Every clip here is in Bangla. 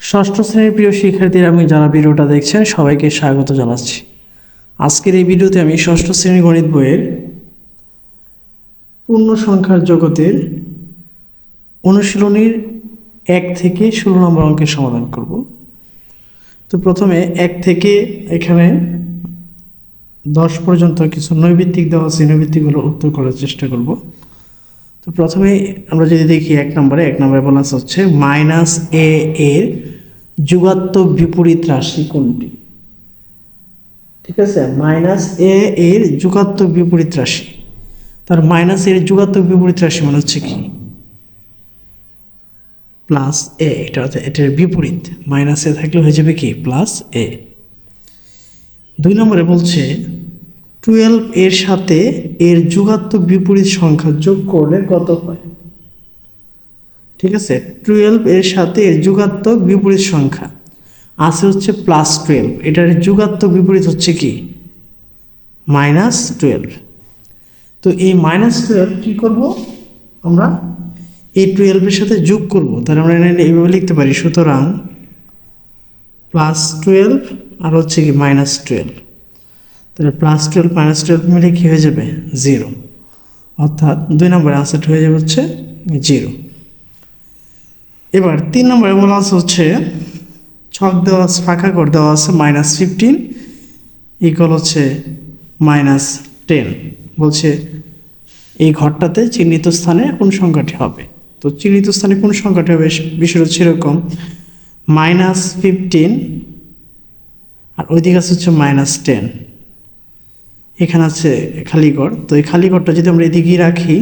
ষষ্ঠ শ্রেণীর প্রিয় শিক্ষার্থীরা, আমি যারা ভিডিওটা দেখছেন সবাইকে স্বাগত জানাচ্ছি। আজকের এই ভিডিওতে আমি ষষ্ঠ শ্রেণীর গণিত বইয়ের পূর্ণ সংখ্যার জগতের অনুশীলনীর 1 থেকে 16 নম্বর অঙ্কের সমাধান করব। তো প্রথমে 1 থেকে এখানে 10 পর্যন্ত কিছু নৈর্ব্যক্তিক দেওয়া আছে, নৈর্ব্যক্তিকগুলো উত্তর করার চেষ্টা করব। তো প্রথমে আমরা যদি দেখি 1 নম্বরে বলা হচ্ছে -a এর যুগাত্মক বিপরীত রাশি কোনটি? ঠিক আছে, -a এর যুগাত্মক বিপরীত রাশি। তার -a এর যুগাত্মক বিপরীত রাশি মানে হচ্ছে কি +a, এটার বিপরীত -a থাকলে হয়ে যাবে কি +a। 2 নম্বরে বলছে 12 এর সাথে এর যুগাত্মক বিপরীত সংখ্যা যোগ করলে কত হয়? ঠিক আছে, 12 এর সাথে এর যুগাত্মক বিপরীত সংখ্যা আছে হচ্ছে +12, এটার যুগাত্মক বিপরীত হচ্ছে কি -12। তো এই -12 কি করব আমরা? এই 12 এর সাথে যোগ করব। তাহলে আমরা এইভাবে লিখতে পারি, সুতরাং +12 আর হচ্ছে কি -12, তাহলে +12 -12 মিলে কি হয়ে যাবে 0, অর্থাৎ 2 নম্বরের আনসারটা হয়ে যাবে হচ্ছে 0। এবার 3 নম্বরে বলা আছে হচ্ছে ছক দেওয়া আছে, ফাঁকা করে দেওয়া আছে -15 ইকুয়াল হচ্ছে -10। বলছে এই ঘরটাতে চিহ্নিত স্থানে কোন সংখ্যাটি হবে? তো চিহ্নিত স্থানে কোন সংখ্যাটি হবে বিষয়টা হচ্ছে এরকম, -15 আর ওইদিকে আছে হচ্ছে -10, এখানে আছে খালি ঘর। তো এই খালি ঘরটা যদি আমরা এদিকে রাখি,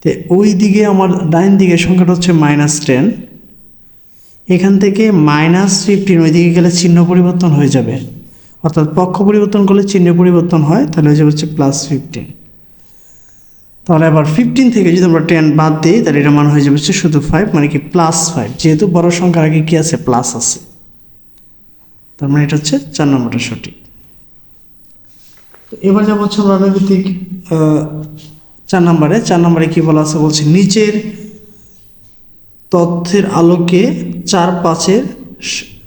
তো ওই দিকে আমার ডাইন দিকে সংখ্যাটা হচ্ছে -10, এখান থেকে -15 ওইদিকে গেলে চিহ্ন পরিবর্তন হয়ে যাবে, অর্থাৎ পক্ষ পরিবর্তন করলে চিহ্ন পরিবর্তন হয়, তাহলে হয়ে যাবে হচ্ছে +15। তাহলে আবার 15 থেকে যদি আমরা 10 বাদ দিই, তাহলে এটা মান হয়ে যাবে হচ্ছে শুধু 5, মানে কি +5, যেহেতু বড় সংখ্যার আগে কি আছে প্লাস আছে, তার মানে এটা হচ্ছে 4 নম্বরটা সঠিক। তো এবার যাবো হচ্ছে আমরা নৈর্ব্যক্তিক 4 নম্বরে কি বলা আছে? বলছে নিচের তথ্যের আলোকে 4-5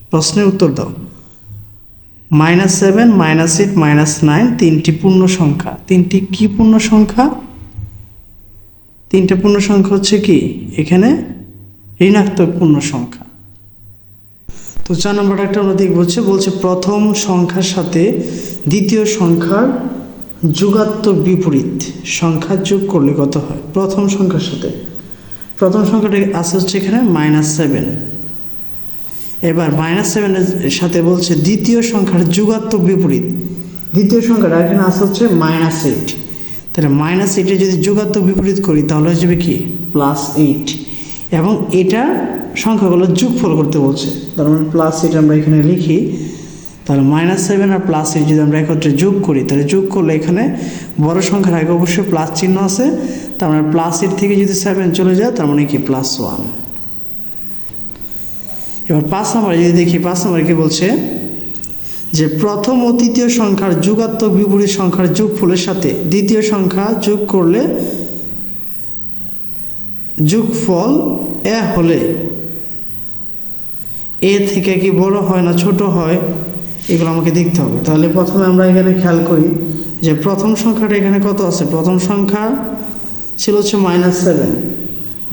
প্রশ্নের উত্তর দাও। -7, -8, -9 তিনটি পূর্ণ সংখ্যা। তিনটি কি পূর্ণ সংখ্যা? তিনটা পূর্ণ সংখ্যা হচ্ছে কি এখানে ঋণাত্মক পূর্ণ সংখ্যা। তো 4 নম্বরটা একটা আমরা দেখব, বলছে প্রথম সংখ্যার সাথে দ্বিতীয় সংখ্যার যুগাত্মক বিপরীত সংখ্যা যোগ করলে কত হয়? প্রথম সংখ্যার সাথে প্রথম সংখ্যাটা আছে হচ্ছে এখানে -7। এবার -7 এর সাথে বলছে দ্বিতীয় সংখ্যার যুগাত্মক বিপরীত, দ্বিতীয় সংখ্যাটা এখানে আছে হচ্ছে -8, তাহলে -8 যদি যুগাত্মক বিপরীত করি তাহলে হয়ে যাবে কি +8, এবং এটা সংখ্যাগুলো যোগফল করতে বলছে, তার মানে +8 আমরা এখানে লিখি। তাহলে -7 আর +8 যদি আমরা একত্রে যোগ করি, তাহলে যোগ করলে এখানে বড় সংখ্যার আগে অবশ্যই প্লাস চিহ্ন আছে, তার মানে +8 থেকে যদি 7 চলে যায় তার মানে কি +1। এবার 5 নম্বরে যদি দেখি, 5 নম্বরে কি বলছে যে প্রথম ও তৃতীয় সংখ্যার যুগাত্মক বিপরীত সংখ্যার যোগফলের সাথে দ্বিতীয় সংখ্যা যোগ করলে যোগফল এ হলে এ থেকে কি বড় হয় না ছোট হয়, এগুলো আমাকে দেখতে হবে। তাহলে প্রথমে আমরা এখানে খেয়াল করি যে প্রথম সংখ্যাটা এখানে কত আছে? প্রথম সংখ্যা ছিল হচ্ছে -7,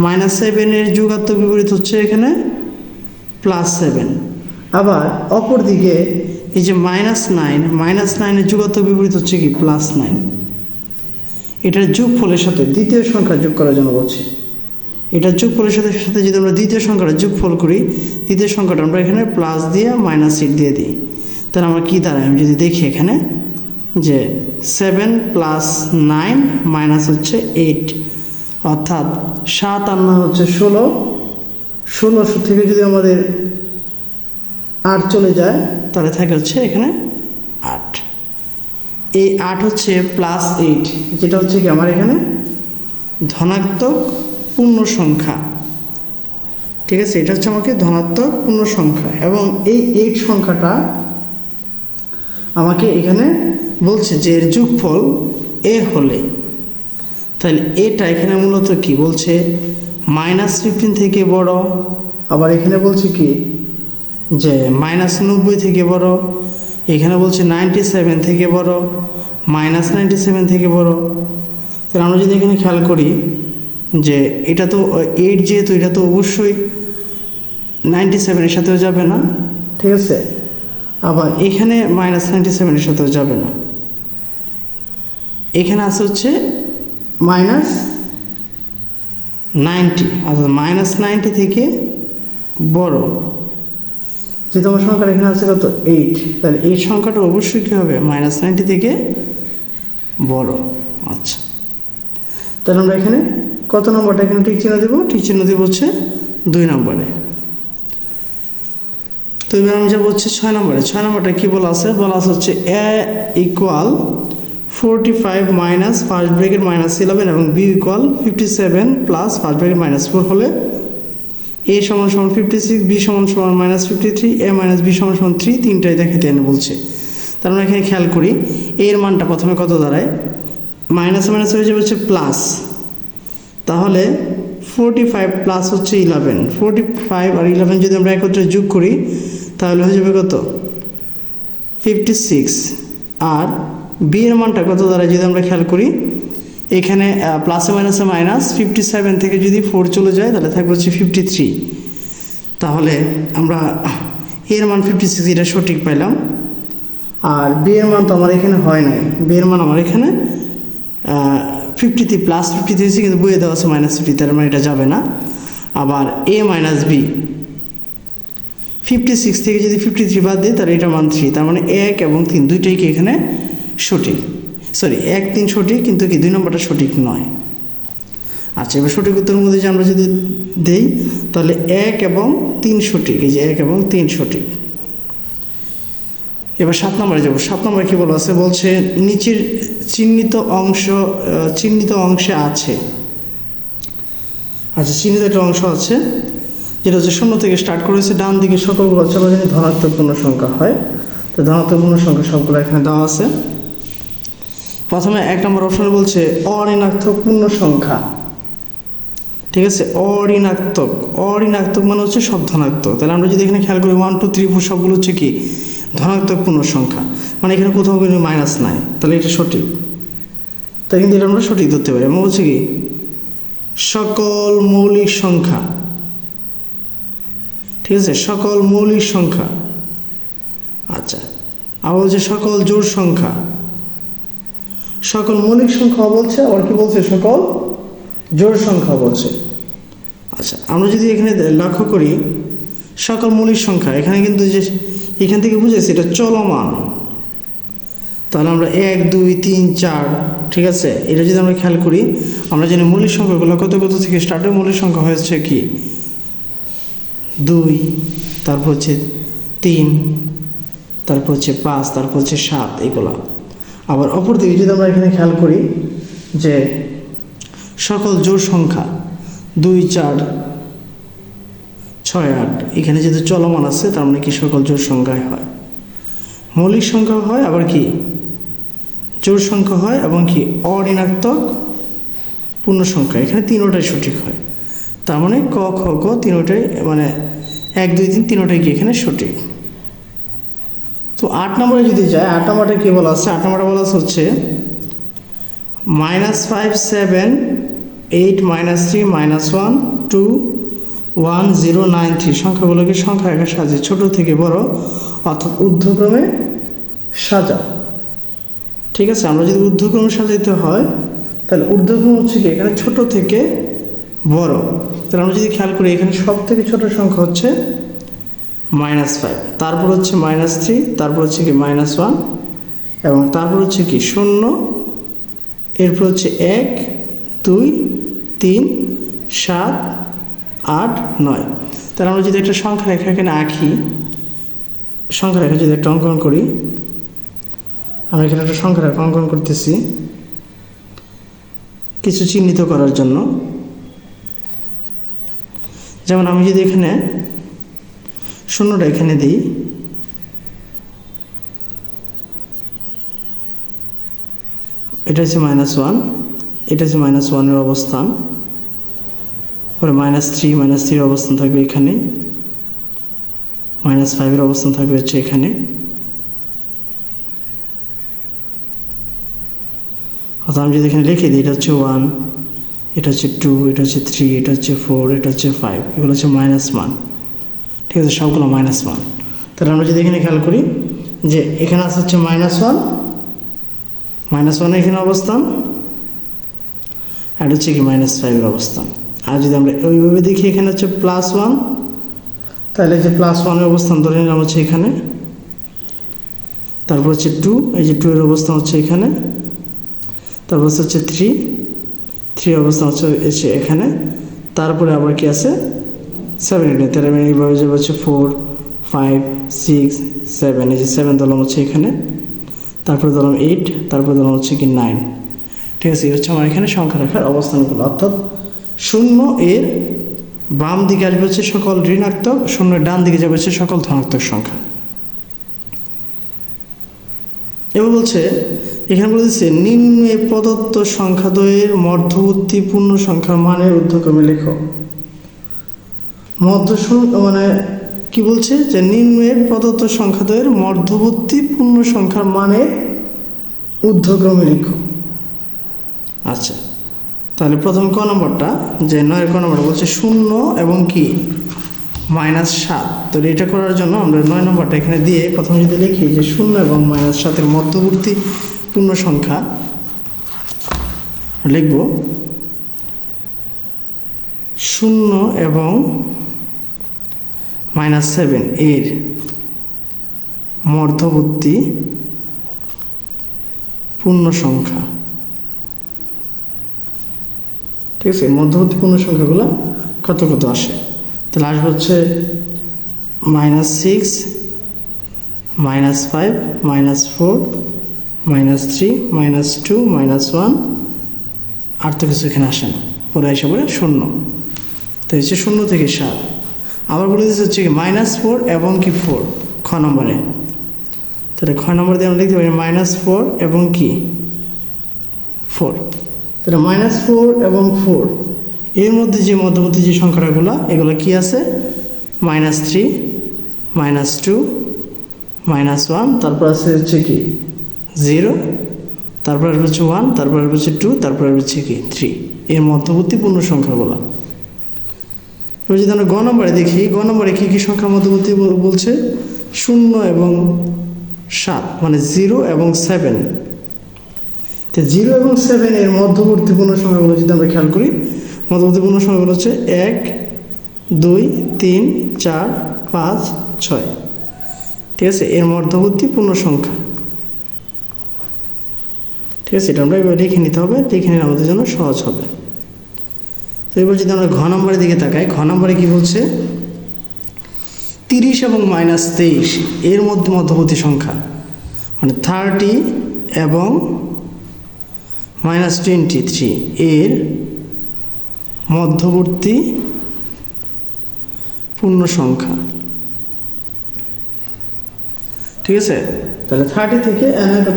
-7 এর যুগাত্মক বিপরীত হচ্ছে এখানে +7। আবার অপর দিকে এই যে -9 এর যুগাত্মক বিপরীত হচ্ছে কি +9। এটার যোগফলের সাথে দ্বিতীয় সংখ্যা যোগ করার জন্য বলছে, এটার যোগফলের সাথে সাথে যদি আমরা দ্বিতীয় সংখ্যাটা যোগফল করি, দ্বিতীয় সংখ্যাটা আমরা এখানে প্লাস দিয়ে -8 দিয়ে দিই, তাহলে আমরা কী দাঁড়ায়? আমি যদি দেখি এখানে যে 7 + 9 হচ্ছে 8, অর্থাৎ 7 আর 9 হচ্ছে 16, 16 থেকে যদি আমাদের 8 চলে যায় তাহলে থাকে হচ্ছে এখানে 8। এই 8 হচ্ছে +8, যেটা হচ্ছে কি আমার এখানে ধনাত্মক পূর্ণ সংখ্যা। ঠিক আছে, এটা হচ্ছে আমাকে ধনাত্মক পূর্ণ সংখ্যা, এবং এই 8 সংখ্যাটা আমাকে এখানে বলছে যে এর যোগফল এ হলে, তাহলে এটা এখানে মূলত কি বলছে? -15 থেকে বড়, আবার এখানে বলছে কি যে -90 থেকে বড়, এখানে বলছে 97 থেকে বড়, -97 থেকে বড়। তাহলে আমরা যদি এখানে খেয়াল করি যে এটা তো 8 যেহেতু এটা তো অবশ্যই 97 এর সাথেও যাবে না, ঠিক আছে, আবার এখানে -97 এর সাথেও যাবে না, এখানে আছে হচ্ছে -90, অর্থাৎ -90 থেকে বড়। যেহেতু আমার সংখ্যাটা এখানে আছে কত 8, তাহলে এই সংখ্যাটা অবশ্যই কী হবে -90 থেকে বড়। আচ্ছা, তাহলে আমরা এখানে কত নম্বরটা এখানে টিক চিহ্ন দেবো? টিক চিহ্ন দেবো হচ্ছে 2 নম্বরে। তো এবার আমি যাবো হচ্ছে 6 নম্বরে। 6 নম্বরটা কী বলা আছে? বলা আছে হচ্ছে a equal 45 minus first bracket -11 এবং b equal 57 plus first bracket -4 হলে a সমান 56, b সমান -53, a মাইনাস b সমান 3, তিনটাই দেখাতে এনে বলছে। তার মানে এখানে খেয়াল করি এর মানটা প্রথমে কত দাঁড়ায়, মাইনাস মাইনাস হয়ে যাবে হচ্ছে প্লাস, তাহলে 45 প্লাস হচ্ছে 11, 45 আর 11 যদি আমরা একত্রে যোগ করি তাহলে হয়ে যাবে কত 56, আর বি এর মানটা কত দাঁড়ায় যদি আমরা খেয়াল করি, এখানে প্লাসে মাইনাসে মাইনাস, 57 থেকে যদি 4 চলে যায় তাহলে থাকবে হচ্ছে 53। তাহলে আমরা এর মান 56 এটা সঠিক পাইলাম। আর বি এর মান তো আমার এখানে হয় নাই, বি এর মান আমার এখানে 53 প্লাস 53 হয়েছে, কিন্তু বইয়ে দেওয়া আছে -50, তার মানে এটা যাবে না। আবার এ মাইনাস বি 56 থেকে যদি 53 বাদ দিই তাহলে এটা মান 3, তার মানে 1 এবং 3 দুইটাই কি এখানে সঠিক, সরি 1 3 সঠিক, কিন্তু কি 2 নম্বরটা সঠিক নয়। আচ্ছা, এবার সঠিক উত্তরের মধ্যে যে আমরা যদি দেই তাহলে 1 এবং 3 সঠিক, এই যে 1 এবং 3 সঠিক। এবার 7 নম্বরে যাব। 7 নম্বরে কী বলা আছে? বলছে নিচের চিহ্নিত অংশে আছে, আচ্ছা চিহ্নিত একটা অংশ আছে যেটা হচ্ছে 0 থেকে স্টার্ট করেছে, ডান দিকে সকলগুলো চলো জানি ধনাত্মক পূর্ণ সংখ্যা হয়। তো ধনাত্মক পূর্ণ সংখ্যা সবগুলো এখানে দেওয়া আছে। প্রথমে 1 নম্বর অপশনে বলছে অঋণাত্মক পূর্ণ সংখ্যা, ঠিক আছে, অঋণাত্মক মানে হচ্ছে সব ধনাত্মক। তাহলে আমরা যদি এখানে খেয়াল করি 1 2 3 4 সবগুলো হচ্ছে কি ধনাত্মক পূর্ণ সংখ্যা, মানে এখানে কোথাও কিন্তু মাইনাস নাই, তাহলে এটা সঠিক। তাই কিন্তু এটা আমরা সঠিক ধরতে পারি। আমরা বলছি কি সকল মৌলিক সংখ্যা, ঠিক আছে, সকল মৌলিক সংখ্যা। আচ্ছা, আবার বলছে সকল জোড় সংখ্যা, সকল মৌলিক সংখ্যা বলছে, আবার কি বলছে সকল জোড় সংখ্যা বলছে। আচ্ছা, আমরা যদি এখানে লক্ষ্য করি সকল মৌলিক সংখ্যা, এখানে কিন্তু যে এখান থেকে বুঝেছি এটা চলমান, তাহলে আমরা 1 2 3 4, ঠিক আছে, এটা যদি আমরা খেয়াল করি আমরা জানি মৌলিক সংখ্যাগুলো কত কত থেকে স্টার্ট হয়। মৌলিক সংখ্যা হয়েছে কি 2, তারপর হচ্ছে 3, তারপর হচ্ছে 5, তারপর হচ্ছে 7, এগুলো। আবার অপর দিকে যদি আমরা এখানে খেয়াল করি যে সকল জোড় সংখ্যা 2 4 6 8, এখানে যেহেতু চলমান আছে তার মানে কি সকল জোড় সংখ্যায় হয়, মৌলিক সংখ্যা হয়, আবার কি জোড় সংখ্যা হয়, এবং কি অঋণাত্মক পূর্ণ সংখ্যা, এখানে তিনোটাই সঠিক হয়। তার মানে ক খ গ তিনোটাই, মানে 1 2 3 তিনোটাই কি এখানে সঠিক। তো 8 নম্বরে যদি যায়, 8 নম্বরটা কী বলা আছে? 8 নম্বরটা বলা হচ্ছে -5 7 8 -3 -1 2 1 0 9 3 সংখ্যাগুলোকে সংখ্যা রেখা সাজিয়ে ছোট থেকে বড় অর্থাৎ ঊর্ধ্বক্রমে সাজাও। ঠিক আছে, আমরা যদি ঊর্ধ্বক্রমে সাজাইতে হয় তাহলে ঊর্ধ্বক্রম হচ্ছে কি এখানে ছোট থেকে বড়। তাহলে আমরা যদি খেয়াল করি এখানে সব থেকে ছোট সংখ্যা হচ্ছে -5, তারপর হচ্ছে -3, তারপর হচ্ছে কি -1, এবং তারপর হচ্ছে কি 0, এরপর হচ্ছে 1 2 3 7 8 9। তাহলে আমরা যদি একটা সংখ্যা রেখা এখানে আঁকি, সংখ্যা রেখা যদি একটা অঙ্কন করি, আমি এখানে একটা সংখ্যা রেখা অঙ্কন করতেছি কিছু চিহ্নিত করার জন্য। যেমন আমি যদি এখানে 0টা এখানে দিই, এটা হচ্ছে -1, এটা হচ্ছে -1 এর অবস্থান, পরে -3 -3 এর অবস্থান থাকবে এখানে, -5 অবস্থান থাকবে হচ্ছে এখানে। অর্থাৎ আমি যদি এখানে লিখে দিই, এটা হচ্ছে 1, এটা হচ্ছে 2, এটা হচ্ছে 3, এটা হচ্ছে 4, এটা হচ্ছে 5, এগুলো হচ্ছে মাইনাস মান। ঠিক আছে, সবগুলো মাইনাস মান। তাহলে আমরা যদি এখানে খেয়াল করি যে এখানে আছে হচ্ছে -1 এখানে অবস্থান, আর হচ্ছে কি -5 অবস্থান। আর যদি আমরা ওইভাবে দেখি এখানে হচ্ছে +1, তাহলে যে +1 অবস্থান ধরে নিলাম হচ্ছে এখানে। তারপর হচ্ছে 2, এই যে 2 এর অবস্থান হচ্ছে এখানে। তারপর হচ্ছে 3 অবস্থান হচ্ছে এখানে। তারপরে আবার কি আছে 7 এটা, তাহলে আমি এইভাবে যাবো হচ্ছে 4, 5, 6, 7, এই যে 7 ধরলাম হচ্ছে এখানে। তারপরে ধরলাম 8, তারপরে ধরলাম হচ্ছে কি 9। ঠিক আছে, এই হচ্ছে আমার এখানে সংখ্যা রাখার অবস্থানগুলো। অর্থাৎ 0 এর বাম দিকে আসবে হচ্ছে সকল ঋণাত্মক, 0 এর ডান দিকে যাবে হচ্ছে সকল ধনাত্মক সংখ্যা। এবার বলছে এখানে বলতেছে নিম্নে প্রদত্ত সংখ্যাদ্বয়ের মধ্যবর্তী পূর্ণ সংখ্যার মানের ঊর্ধ্বক্রমে লেখো। মানে কি বলছে যে নিম্নের প্রদত্ত সংখ্যাদ্বয়ের মধ্যবর্তী পূর্ণ সংখ্যার মানের ঊর্ধ্বক্রমে লিখো। আচ্ছা, তাহলে প্রথম ক নম্বরটা, যে 9 ক নম্বরটা বলছে 0 এবং কি -7। তো এটা করার জন্য আমরা 9 নম্বরটা এখানে দিয়ে প্রথম যদি লিখি যে 0 এবং -7 মধ্যবর্তী পূর্ণ সংখ্যা লিখব 0 এবং -7 এর মধ্যবর্তী পূর্ণ সংখ্যা। ঠিক আছে, মধ্যবর্তী পূর্ণ সংখ্যাগুলো কত কত আসে, তাহলে আসবে হচ্ছে -6, -5, -4, -3, -2, -1, আর তো কিছু এখানে আসে না, পরে এসে পড়ে 0। তো হচ্ছে 0 থেকে 7। আবার বলে দিচ্ছে হচ্ছে কি -4 এবং কি 4 খ নম্বরে। তাহলে খ নম্বর দিয়ে আমরা লিখতে পারি -4 এবং কি 4। তাহলে -4 এবং 4 এর মধ্যে যে মধ্যবর্তী যে সংখ্যাগুলো, এগুলো কি আছে -3, -2, -1, তারপর আছে হচ্ছে কি 0, তারপর আসবে হচ্ছে 1, তারপর আসবে হচ্ছে 2, তারপর হচ্ছে কি 3, এর মধ্যবর্তী পূর্ণ সংখ্যাগুলো। এবার যদি আমরা গ নম্বরে দেখি, গ নম্বরে কী কী সংখ্যার মধ্যবর্তী বলছে 0 এবং 7, মানে 0 এবং 7। তো 0 এবং 7 এর মধ্যবর্তী পূর্ণ সংখ্যাগুলো যদি আমরা খেয়াল করি, মধ্যবর্তী পূর্ণ সংখ্যাগুলো হচ্ছে 1, 2, 3, 4, 5, 6। ঠিক আছে, এর মধ্যবর্তী পূর্ণ সংখ্যা। ঠিক আছে, এটা আমরা এবার লিখে নিতে হবে, লিখে নিলে আমাদের জন্য সহজ হবে। তো এবার যদি আমরা ঘ নম্বরের দিকে তাকাই, ঘ নম্বরে কি বলছে 30 এবং -23 এর মধ্যে মধ্যবর্তী সংখ্যা, মানে 30 এবং -23 এর মধ্যবর্তী পূর্ণ সংখ্যা। ঠিক আছে, তাহলে 30 থেকে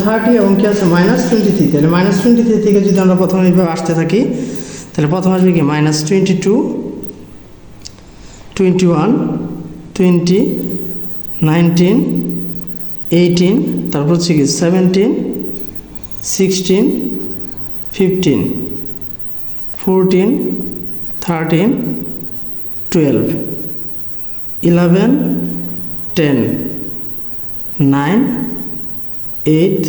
30 এবং কি আছে -23, তাহলে -23 থেকে যদি আমরা প্রথমে এইভাবে আসতে থাকি, তাহলে প্রথমে আসবে কি -22, 21, 20, 19, 18, তারপর হচ্ছে কি 17, 16, 15, 14, 13, 12, 11, 10, 9, 8,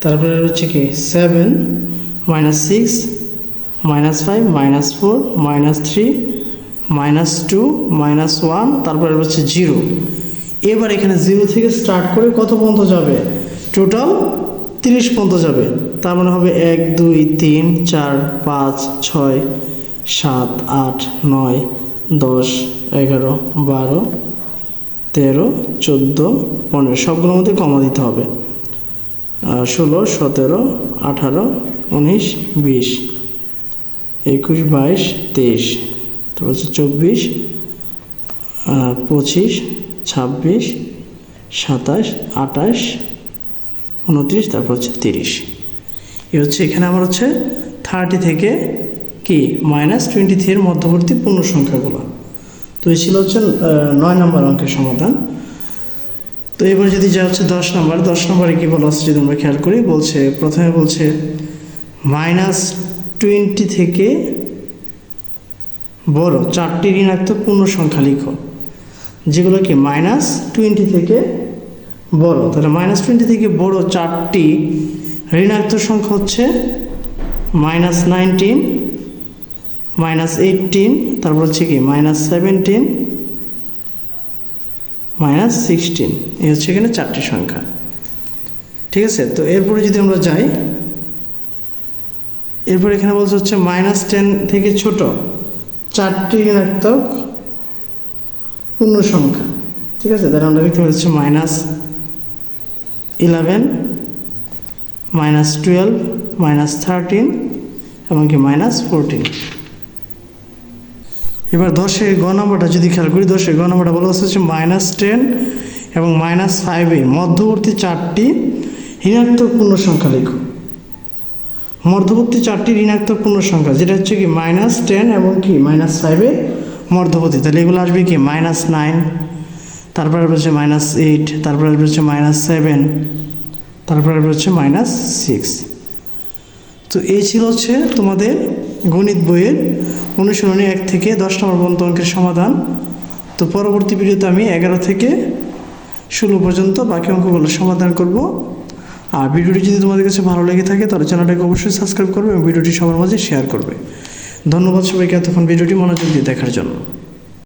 তারপরে হচ্ছে কি 7, -6, -5, -4, -3, -2, -1, তারপরে হচ্ছে 0। এবার এখানে 0 থেকে স্টার্ট করে কত পর্যন্ত যাবে, টোটাল 30 পর্যন্ত যাবে। তার মানে হবে 1, 2, 3, 4, 5, 6, 7, 8, 9, 10, 11, 12, 13, 14, 15, সবগুলোর মধ্যে কমা দিতে হবে। 16, 17, 18, 19, 20, 21, 22, 23, তারপর হচ্ছে 24, 25, 26, 27, 28, 29, তারপর হচ্ছে 30। এ হচ্ছে এখানে আমার হচ্ছে 30 থেকে কি -23 এর মধ্যবর্তী পূর্ণ সংখ্যাগুলো। তো এই ছিল হচ্ছে 9 নম্বর অঙ্কের সমাধান। তো এবার যদি যা হচ্ছে 10 নম্বরে কি বলা আছে যদি আমরা খেয়াল করি, বলছে প্রথমে বলছে -20 থেকে বড় 4টি ঋণাত্মক পূর্ণ সংখ্যা লিখো, যেগুলো কি -20 থেকে বড়। তাহলে -20 থেকে বড় 4টি ঋণাত্মক সংখ্যা হচ্ছে -19, -18, তারপর হচ্ছে কি -17, -16। এই হচ্ছে এখানে 4টি সংখ্যা। ঠিক আছে, তো এরপরে যদি আমরা যাই, এরপর এখানে বলছে হচ্ছে -10 থেকে ছোট 4টি ঋণাত্মক পূর্ণ সংখ্যা। ঠিক আছে, তাহলে আমরা লিখতে পারছি -11, -12, -13 এবং কি -14। এবার 10-এর গ নম্বরটা যদি খেয়াল করি, 10-এর গ নম্বরটা বলা হচ্ছে -10 এবং -5-এর মধ্যবর্তী 4টি ঋণাত্মক পূর্ণ সংখ্যা লিখো। মধ্যবর্তী 4টি ঋণাত্মক পূর্ণ সংখ্যা যেটা হচ্ছে কি -10 এবং কি -5-এর মধ্যবর্তী, তাহলে এগুলো আসবে কি -9, তারপরে হচ্ছে -8, তারপরে হচ্ছে -7, তারপরে হচ্ছে -6। তো এই ছিল হচ্ছে তোমাদের গণিত বইয়ের অনুশীলনী 1 থেকে 10 নম্বর পর্যন্ত অঙ্কের সমাধান। তো পরবর্তী ভিডিওতে আমি 11 থেকে 16 পর্যন্ত বাকি অঙ্কগুলো সমাধান করব। আর ভিডিওটি যদি তোমাদের কাছে ভালো লেগে থাকে তাহলে চ্যানেলটাকে অবশ্যই সাবস্ক্রাইব করবে এবং ভিডিওটি সবার মাঝে শেয়ার করবে। ধন্যবাদ সবাইকে এতক্ষণ ভিডিওটি মনোযোগ দিয়ে দেখার জন্য।